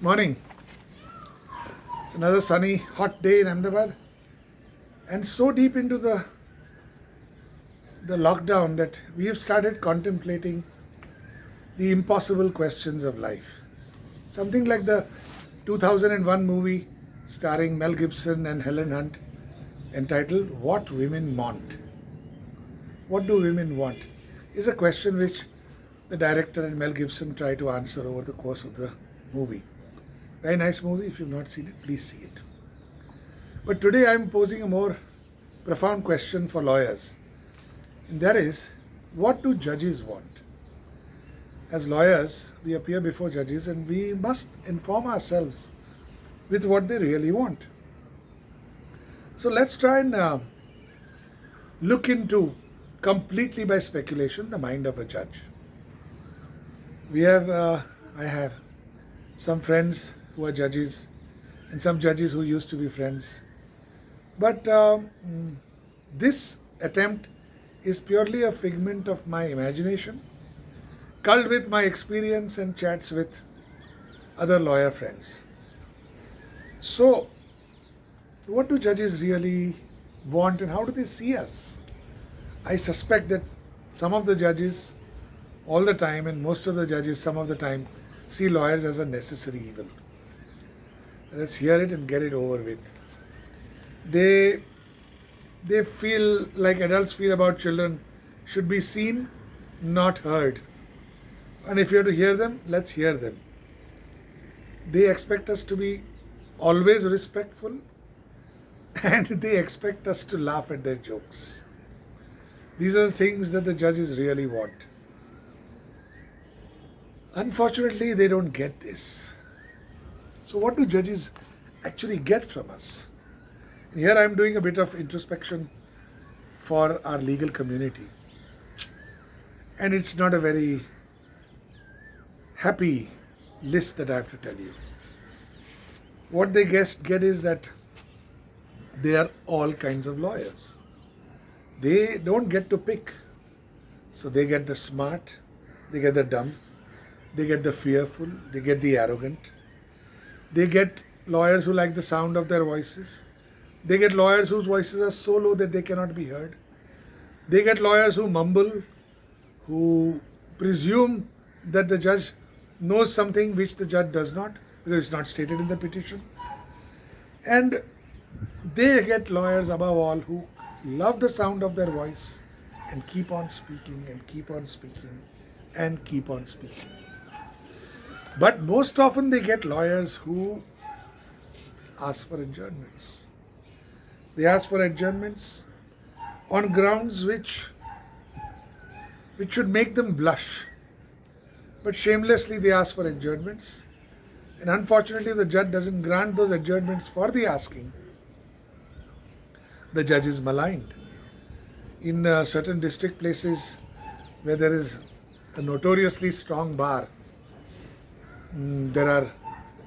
Morning. It's another sunny, hot day in Ahmedabad, and so deep into the lockdown that we have started contemplating the impossible questions of life. Something like the 2001 movie starring Mel Gibson and Helen Hunt entitled "What Women Want." What do women want? Is a question which the director and Mel Gibson try to answer over the course of the movie. Very nice movie. If you've not seen it, please see it. But today I'm posing a more profound question for lawyers, and that is, what do judges want? As lawyers, we appear before judges and we must inform ourselves with what they really want. So let's try and look into, completely by speculation, the mind of a judge. I have some friends who are judges and some judges who used to be friends. But this attempt is purely a figment of my imagination, coupled with my experience and chats with other lawyer friends. So, what do judges really want and how do they see us? I suspect that some of the judges, all the time, and most of the judges, some of the time, see lawyers as a necessary evil. Let's hear it and get it over with. They feel like adults feel about children, should be seen, not heard. And if you have to hear them, let's hear them. They expect us to be always respectful, and they expect us to laugh at their jokes. These are the things that the judges really want. Unfortunately, they don't get this. So, what do judges actually get from us? And here I am doing a bit of introspection for our legal community. And it's not a very happy list that I have to tell you. What they get is that they are all kinds of lawyers. They don't get to pick. So they get the smart, they get the dumb, they get the fearful, they get the arrogant. They get lawyers who like the sound of their voices. They get lawyers whose voices are so low that they cannot be heard. They get lawyers who mumble, who presume that the judge knows something which the judge does not, because it's not stated in the petition. And they get lawyers, above all, who love the sound of their voice and keep on speaking and keep on speaking and keep on speaking. But most often they get lawyers who ask for adjournments. They ask for adjournments on grounds which should make them blush. But shamelessly they ask for adjournments. And unfortunately, the judge doesn't grant those adjournments for the asking. The judge is maligned. In certain district places where there is a notoriously strong bar, there are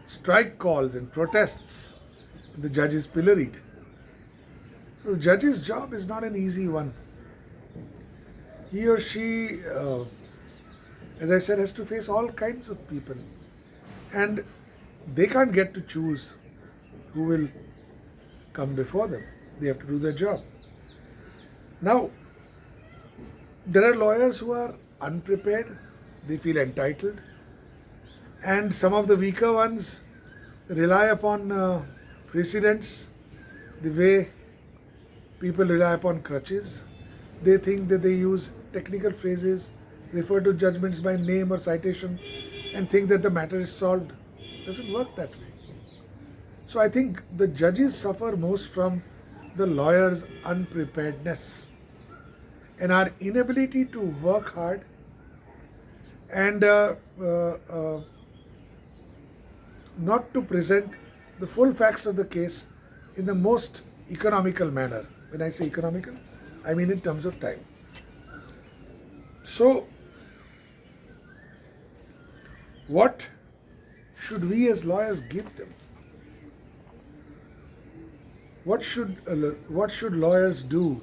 strike calls and protests. The judge is pilloried. So the judge's job is not an easy one. He or she, as I said, has to face all kinds of people. And they can't get to choose who will come before them. They have to do their job. Now, there are lawyers who are unprepared. They feel entitled. And some of the weaker ones rely upon precedents, the way people rely upon crutches. They think that they use technical phrases, refer to judgments by name or citation, and think that the matter is solved. It doesn't work that way. So I think the judges suffer most from the lawyer's unpreparedness and our inability to work hard and not to present the full facts of the case in the most economical manner. When I say economical, I mean in terms of time. So, what should we as lawyers give them? What should lawyers do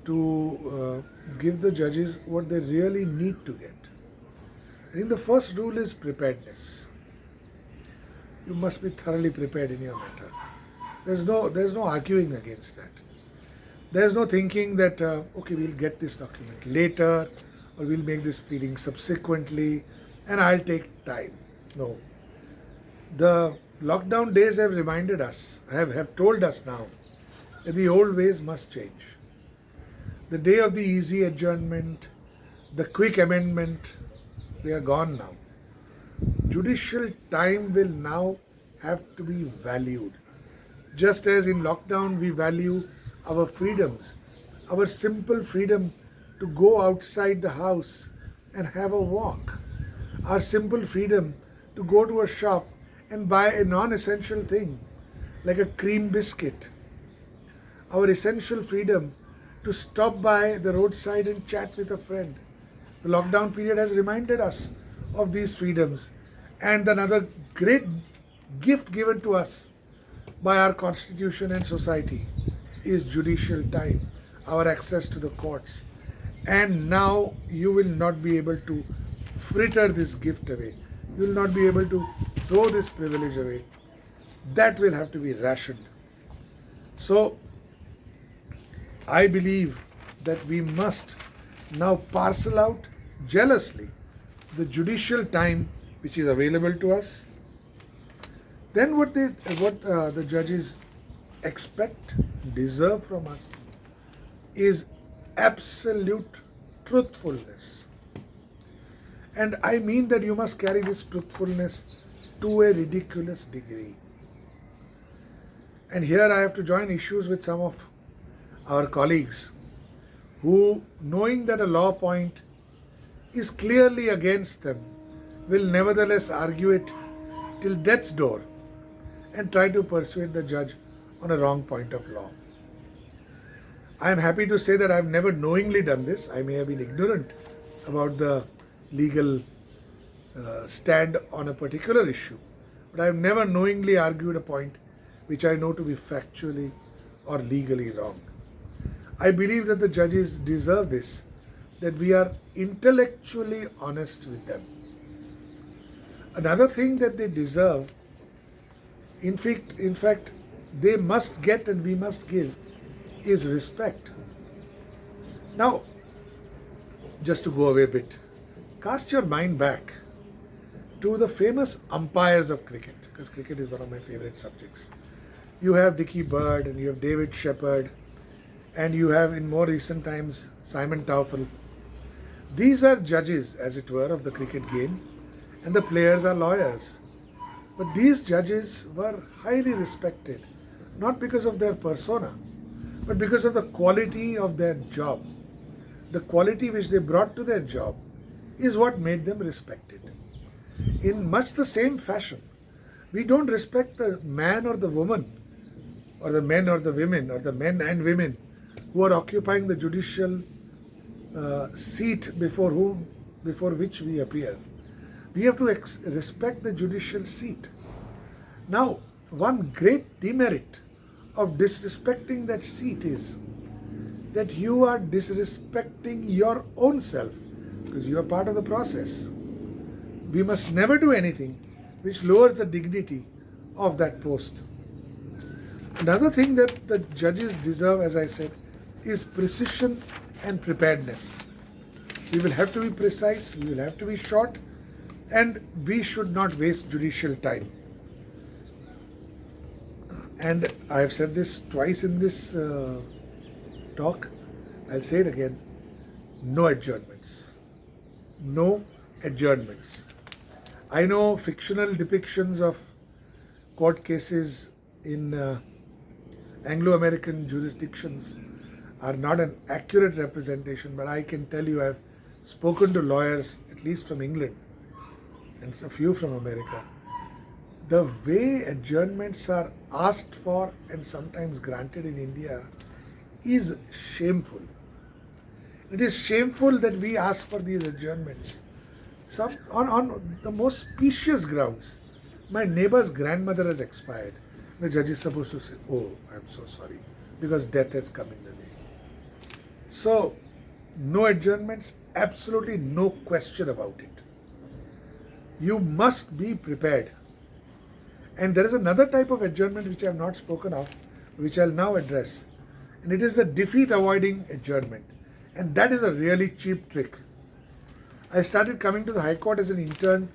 to give the judges what they really need to get? I think the first rule is preparedness. you must be thoroughly prepared in your matter. There's no arguing against that. There's no thinking that, okay, we'll get this document later or we'll make this pleading subsequently and I'll take time. No. The lockdown days have reminded us, have told us now that the old ways must change. The day of the easy adjournment, the quick amendment, they are gone now. Judicial time will now have to be valued. Just as in lockdown we value our freedoms, our simple freedom to go outside the house and have a walk, our simple freedom to go to a shop and buy a non-essential thing like a cream biscuit, our essential freedom to stop by the roadside and chat with a friend. The lockdown period has reminded us of these freedoms, and another great gift given to us by our constitution and society is judicial time, our access to the courts. And now you will not be able to fritter this gift away. You will not be able to throw this privilege away. That will have to be rationed. So I believe that we must now parcel out jealously the judicial time which is available to us. Then what the judges expect, deserve from us is absolute truthfulness. And I mean that you must carry this truthfulness to a ridiculous degree. And here I have to join issues with some of our colleagues who, knowing that a law point is clearly against them, will nevertheless argue it till death's door and try to persuade the judge on a wrong point of law. I am happy to say that I have never knowingly done this. I may have been ignorant about the legal stand on a particular issue, but I have never knowingly argued a point which I know to be factually or legally wrong. I believe that the judges deserve this, that we are intellectually honest with them. Another thing that they deserve, in fact, they must get and we must give, is respect. Now, just to go away a bit, cast your mind back to the famous umpires of cricket, because cricket is one of my favorite subjects. You have Dickie Bird and you have David Shepherd and you have in more recent times Simon Towfel. These are judges, as it were, of the cricket game, and the players are lawyers. But these judges were highly respected, not because of their persona, but because of the quality of their job. The quality which they brought to their job is what made them respected. In much the same fashion, we don't respect the man or the woman, or the men or the women, or the men and women who are occupying the judicial seat before which we appear. We have to respect the judicial seat. Now, one great demerit of disrespecting that seat is that you are disrespecting your own self, because you are part of the process. We must never do anything which lowers the dignity of that post. Another thing that the judges deserve, as I said, is precision and preparedness. We will have to be precise, we will have to be short, and we should not waste judicial time. And I have said this twice in this talk, I'll say it again, no adjournments. No adjournments. I know fictional depictions of court cases in Anglo-American jurisdictions are not an accurate representation, but I can tell you I've spoken to lawyers, at least from England, and a few from America. The way adjournments are asked for and sometimes granted in India is shameful. It is shameful that we ask for these adjournments on the most specious grounds. My neighbor's grandmother has expired. The judge is supposed to say, "Oh, I'm so sorry," because death has come in the way. So, no adjournments, absolutely no question about it. You must be prepared. And there is another type of adjournment which I have not spoken of, which I'll now address. And it is a defeat avoiding adjournment. And that is a really cheap trick. I started coming to the High Court as an intern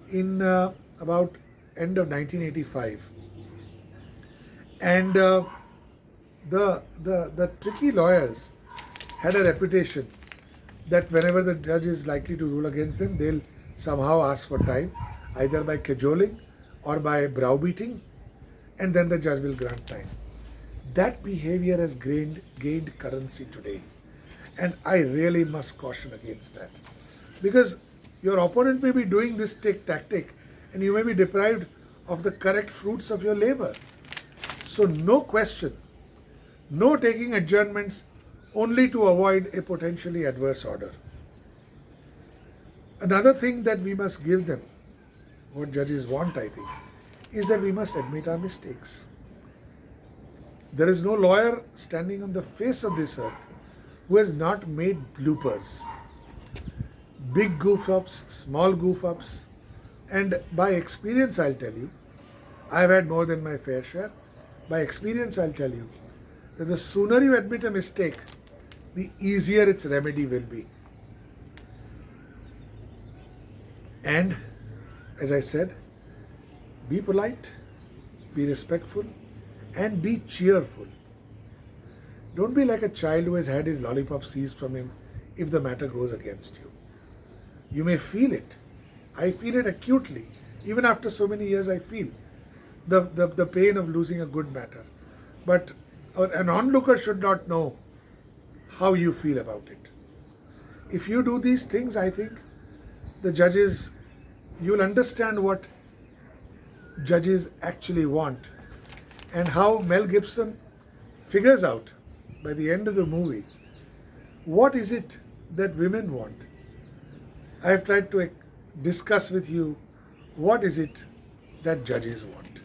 in about end of 1985. And the tricky lawyers had a reputation that whenever the judge is likely to rule against them, they'll somehow ask for time, either by cajoling or by browbeating, and then the judge will grant time. That behavior has gained currency today, and I really must caution against that. Because your opponent may be doing this tactic, and you may be deprived of the correct fruits of your labor. So no question, no taking adjournments only to avoid a potentially adverse order. Another thing that we must give them, what judges want, I think, is that we must admit our mistakes. There is no lawyer standing on the face of this earth who has not made bloopers. Big goof-ups, small goof-ups, and by experience I'll tell you, I've had more than my fair share. By experience I'll tell you that the sooner you admit a mistake, the easier its remedy will be. And as I said, be polite, be respectful, and be cheerful. Don't be like a child who has had his lollipop seized from him if the matter goes against you. You may feel it. I feel it acutely. Even after so many years, I feel the pain of losing a good matter. But an onlooker should not know how you feel about it. If you do these things, I think the judges, you'll understand what judges actually want and how Mel Gibson figures out by the end of the movie what is it that women want. I have tried to discuss with you what is it that judges want.